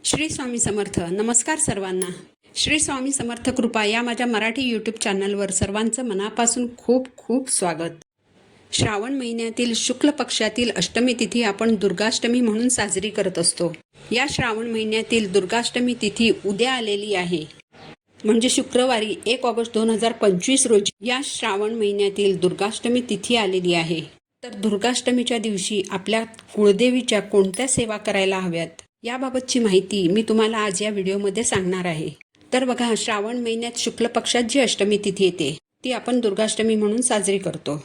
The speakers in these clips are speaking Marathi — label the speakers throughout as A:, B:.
A: श्री स्वामी समर्थ. नमस्कार सर्वांना. श्री स्वामी समर्थ कृपा या माझ्या मराठी यूट्यूब चॅनलवर सर्वांचं मनापासून खूप खूप स्वागत. श्रावण महिन्यातील शुक्ल पक्षातील अष्टमी तिथी आपण दुर्गाष्टमी म्हणून साजरी करत असतो. या श्रावण महिन्यातील दुर्गाष्टमी तिथी उद्या आलेली आहे, म्हणजे शुक्रवारी 1 ऑगस्ट 2025 रोजी या श्रावण महिन्यातील दुर्गाष्टमी तिथी आलेली आहे. तर दुर्गाष्टमीच्या दिवशी आपल्या कुळदेवीच्या कोणत्या सेवा करायला हव्यात याबाबतची माहिती मी तुम्हाला आज या व्हिडिओमध्ये सांगणार आहे. तर बघा, श्रावण महिन्यात शुक्ल पक्षात जी अष्टमी तिथी येते ती आपण दुर्गाष्टमी म्हणून साजरी करतो.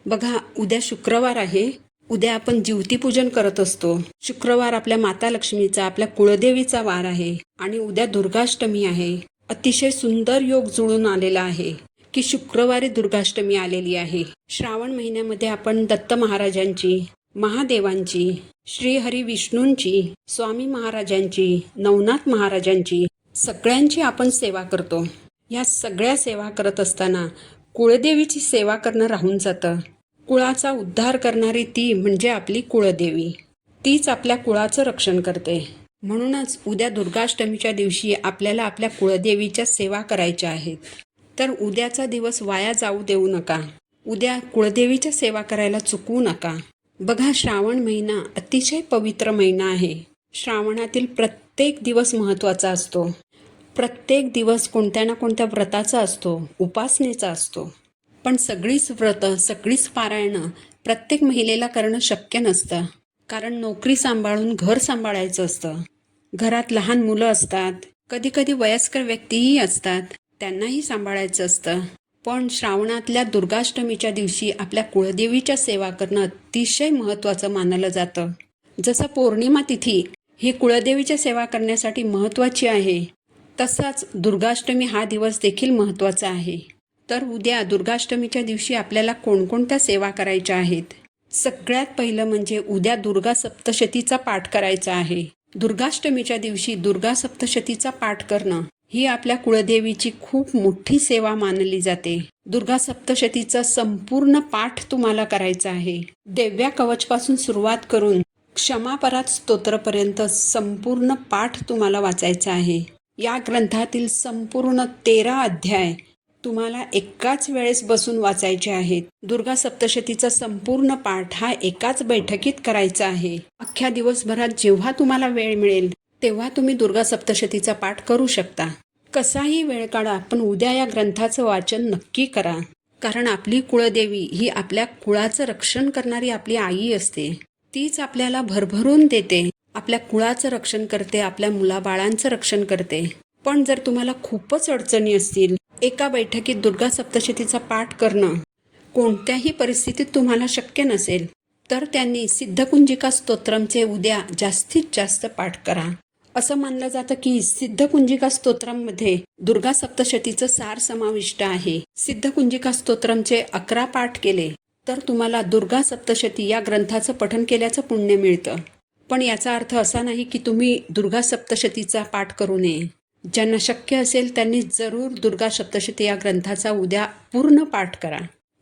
A: बघा, उद्या शुक्रवार आहे. उद्या आपण ज्योतिपूजन करत असतो. शुक्रवार आपल्या माता लक्ष्मीचा, आपल्या कुळदेवीचा वार आहे आणि उद्या दुर्गाष्टमी आहे. अतिशय सुंदर योग जुळून आलेला आहे की शुक्रवारी दुर्गाष्टमी आलेली आहे. श्रावण महिन्यामध्ये आपण दत्त महाराजांची, महादेवांची, श्री हरी विष्णूंची, स्वामी महाराजांची, नवनाथ महाराजांची सगळ्यांची आपण सेवा करतो. या सगळ्या सेवा करत असताना कुळदेवीची सेवा करणं राहून जातं. कुळाचा उद्धार करणारी ती म्हणजे आपली कुळदेवी. तीच आपल्या कुळाचं रक्षण करते. म्हणूनच उद्या दुर्गाष्टमीच्या दिवशी आपल्याला आपल्या कुळदेवीच्या सेवा करायच्या आहेत. तर उद्याचा दिवस वाया जाऊ देऊ नका. उद्या कुळदेवीच्या सेवा करायला चुकवू नका. बघा, श्रावण महिना अतिशय पवित्र महिना आहे. श्रावणातील प्रत्येक दिवस महत्त्वाचा असतो. प्रत्येक दिवस कोणत्या ना कोणत्या व्रताचा असतो, उपासनेचा असतो. पण सगळीच व्रतं, सगळीच पारायणं प्रत्येक महिलेला करणं शक्य नसतं. कारण नोकरी सांभाळून घर सांभाळायचं असतं. घरात लहान मुलं असतात, कधीकधी वयस्कर व्यक्तीही असतात, त्यांनाही सांभाळायचं असतं. पण श्रावणातल्या दुर्गाष्टमीच्या दिवशी आपल्या कुळदेवीच्या सेवा करणं अतिशय महत्त्वाचं मानलं जातं. जसं पौर्णिमा तिथी ही कुळदेवीच्या सेवा करण्यासाठी महत्त्वाची आहे, तसाच दुर्गाष्टमी हा दिवस देखील महत्त्वाचा आहे. तर उद्या दुर्गाष्टमीच्या दिवशी आपल्याला कोणकोणत्या सेवा करायच्या आहेत? सगळ्यात पहिलं म्हणजे उद्या दुर्गा सप्तशतीचा पाठ करायचा आहे. दुर्गाष्टमीच्या दिवशी दुर्गा सप्तशतीचा पाठ करणं ही आपल्या कुळदेवीची खूप मोठी सेवा मानली जाते. दुर्गा सप्तशतीचा संपूर्ण पाठ तुम्हाला करायचा आहे. दिव्या कवचपासून सुरुवात करून क्षमापरात स्तोत्रपर्यंत संपूर्ण पाठ तुम्हाला वाचायचा आहे. या ग्रंथातील संपूर्ण 13 अध्याय तुम्हाला एकाच वेळेस बसून वाचायचे आहेत. दुर्गा सप्तशतीचा संपूर्ण पाठ हा एकाच बैठकीत करायचा आहे. अख्ख्या दिवसभरात जेव्हा तुम्हाला वेळ मिळेल तेव्हा तुम्ही दुर्गा सप्तशतीचा पाठ करू शकता. कसाही वेळ काढा, पण उद्या या ग्रंथाचं वाचन नक्की करा. कारण आपली कुळदेवी ही आपल्या कुळाचं रक्षण करणारी आपली आई असते. तीच आपल्याला भरभरून देते, आपल्या कुळाचं रक्षण करते, आपल्या मुलाबाळांचं रक्षण करते. पण जर तुम्हाला खूपच अडचणी असतील, एका बैठकीत दुर्गा सप्तशतीचा पाठ करणं कोणत्याही परिस्थितीत तुम्हाला शक्य नसेल, तर त्यांनी सिद्धकुंजिका स्तोत्रमचे उद्या जास्तीत जास्त पाठ करा. असं मानलं जातं की सिद्धकुंजिका स्तोत्रममध्ये दुर्गा सप्तशतीचं सार समाविष्ट आहे. सिद्धकुंजिका स्तोत्रमचे 11 पाठ केले तर तुम्हाला दुर्गा सप्तशती या ग्रंथाचं पठण केल्याचं पुण्य मिळतं. पण याचा अर्थ असा नाही की तुम्ही दुर्गा सप्तशतीचा पाठ करू नये. ज्यांना शक्य असेल त्यांनी जरूर दुर्गा सप्तशती या ग्रंथाचा उद्या पूर्ण पाठ करा.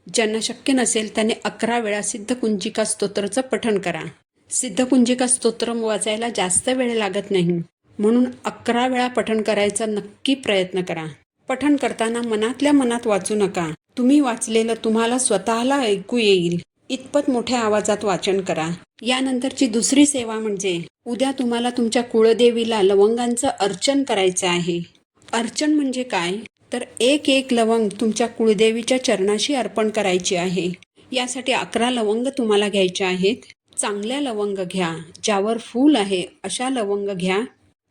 A: ज्यांना शक्य नसेल त्यांनी 11 वेळा सिद्धकुंजिका स्तोत्राचं पठण करा. सिद्धकुंजिका स्तोत्र वाचायला जास्त वेळ लागत नाही, म्हणून 11 वेळा पठण करायचा नक्की प्रयत्न करा. पठण करताना मनातल्या मनात वाचू नका. तुम्ही वाचलेलं तुम्हाला स्वतःला ऐकू येईल इतपत मोठ्या आवाजात वाचन करा. यानंतरची दुसरी सेवा म्हणजे उद्या तुम्हाला तुमच्या कुळदेवीला लवंगांचं अर्चन करायचं आहे. अर्चन म्हणजे काय? तर एक लवंग तुमच्या कुळदेवीच्या चरणाशी अर्पण करायची आहे. यासाठी 11 लवंग तुम्हाला घ्यायचे आहेत. चांगल्या लवंग घ्या, ज्यावर फूल आहे अशा लवंग घ्या.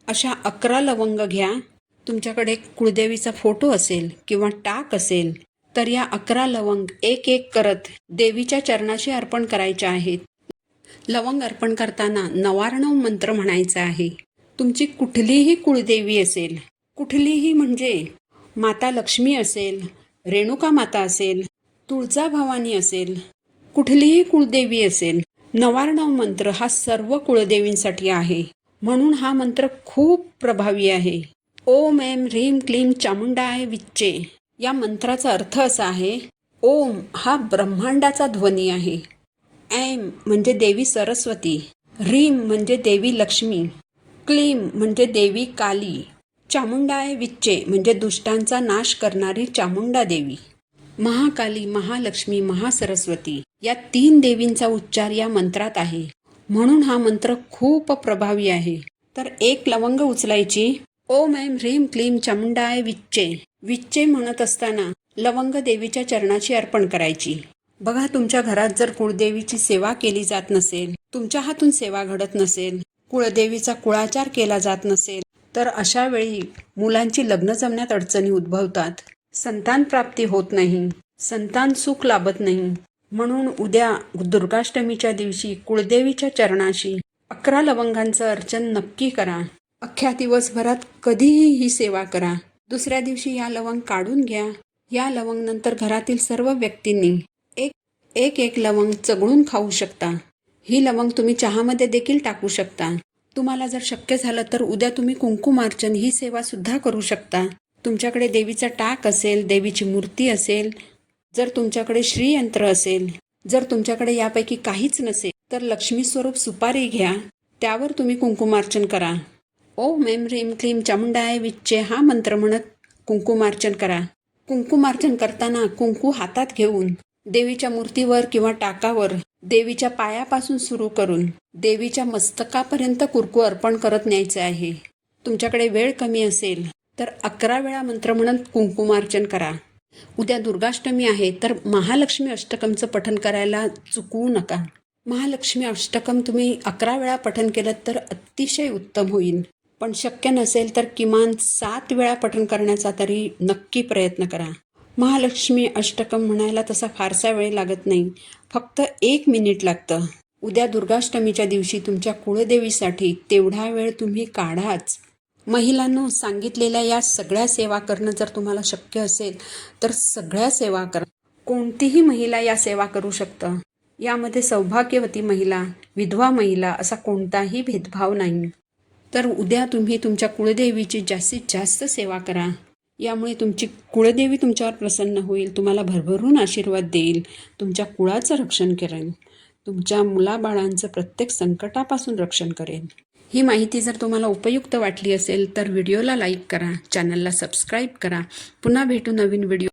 A: अशा 11 लवंग घ्या. तुमच्याकडे कुळदेवीचा फोटो असेल किंवा टाक असेल तर या 11 लवंग एक करत देवीच्या चरणाशी अर्पण करायच्या आहेत. लवंग अर्पण करताना नवार्णव मंत्र म्हणायचा आहे. तुमची कुठलीही कुळदेवी असेल, कुठलीही म्हणजे माता लक्ष्मी असेल, रेणुका माता असेल, तुळजाभवानी असेल, कुठलीही कुळदेवी असेल, नवार्णव मंत्र हा सर्व कुळदेवींसाठी आहे. म्हणून हा मंत्र खूप प्रभावी आहे. ओम ऐं ह्रीं क्लीं चामुंडाय विच्चे. या मंत्राचा अर्थ असा आहे, ओम हा ब्रह्मांडाचा ध्वनी आहे. ऐं म्हणजे देवी सरस्वती, ह्रीं म्हणजे देवी लक्ष्मी, क्लीम म्हणजे देवी काली, चामुंडाय विच्चे म्हणजे दुष्टांचा नाश करणारी चामुंडा देवी, महाकाली, महालक्ष्मी, महासरस्वती या 3 देवींचा उच्चार या मंत्रात आहे. म्हणून हा मंत्र खूप प्रभावी आहे. तर 1 लवंग उचलायची. ओम ऐं ह्रीं क्लीं चामुंडाय विच्चे. विच्चे म्हणत असताना लवंग देवीच्या चरणाची अर्पण करायची. बघा, तुमच्या घरात जर कुळदेवीची सेवा केली जात नसेल, तुमच्या हातून सेवा घडत नसेल, कुळदेवीचा कुळाचार केला जात नसेल, तर अशा वेळी मुलांची लग्न जमण्यात अडचणी उद्भवतात, संतान प्राप्ती होत नाही, संतान सुख लाभत नाही. म्हणून उद्या दुर्गाष्टमीच्या दिवशी कुळदेवीच्या चरणाशी 11 लवंगांचं अर्चन नक्की करा. अख्ख्या दिवसभरात कधीही ही सेवा करा. दुसऱ्या दिवशी या लवंग काढून घ्या. या लवंग नंतर घरातील सर्व व्यक्तींनी एक लवंग चगळून खाऊ शकता. ही लवंग तुम्ही चहामध्ये देखील टाकू शकता. तुम्हाला जर शक्य झालं तर उद्या तुम्ही कुंकुमार्चन ही सेवा सुद्धा करू शकता. तुमच्याकडे देवीचा टाक असेल, देवीची मूर्ती असेल, जर तुमच्याकडे श्रीयंत्र असेल, जर तुमच्याकडे यापैकी काहीच नसेल तर लक्ष्मी स्वरूप सुपारी घ्या, त्यावर तुम्ही कुंकुमार्चन करा. ओम ऐं ह्रीं क्लीं चामुंडाय विच्चे हा मंत्र म्हणत कुंकुमार्चन करा. कुंकुमार्चन करताना कुंकू हातात घेऊन देवीच्या मूर्तीवर किंवा टाकावर देवीच्या पायापासून सुरू करून देवीच्या मस्तकापर्यंत कुंकू अर्पण करत न्यायचे आहे. तुमच्याकडे वेळ कमी असेल तर 11 वेळा मंत्र म्हणत कुंकुमार्चन करा. उद्या दुर्गाष्टमी आहे तर महालक्ष्मी अष्टकमचं पठण करायला चुकवू नका. महालक्ष्मी अष्टकम तुम्ही 11 वेळा पठण केलं तर अतिशय उत्तम होईल. पण शक्य नसेल तर किमान 7 वेळा पठण करण्याचा तरी नक्की प्रयत्न करा. महालक्ष्मी अष्टकम म्हणायला तसा फारसा वेळ लागत नाही, फक्त 1 मिनिट लागतं. उद्या दुर्गाष्टमीच्या दिवशी तुमच्या कुळदेवीसाठी तेवढा वेळ तुम्ही काढाच. महिलांनो, सांगितलेल्या या सगळ्या सेवा करणं जर तुम्हाला शक्य असेल तर सगळ्या सेवा करा. कोणतीही महिला या सेवा करू शकतं. यामध्ये सौभाग्यवती महिला, विधवा महिला असा कोणताही भेदभाव नाही. तर उद्या तुम्ही तुमच्या कुळदेवीची जास्तीत जास्त सेवा करा. यामुळे तुमची कुळदेवी तुमच्यावर प्रसन्न होईल, तुम्हाला भरभरून आशीर्वाद देईल, तुमच्या कुळाचं रक्षण करेल, तुमच्या मुलाबाळांचं प्रत्येक संकटापासून रक्षण करेल. ही माहिती जर तुम्हाला उपयुक्त वाटली असेल तर व्हिडिओला लाईक करा, चॅनलला सबस्क्राईब करा. पुन्हा भेटू नवीन व्हिडिओ.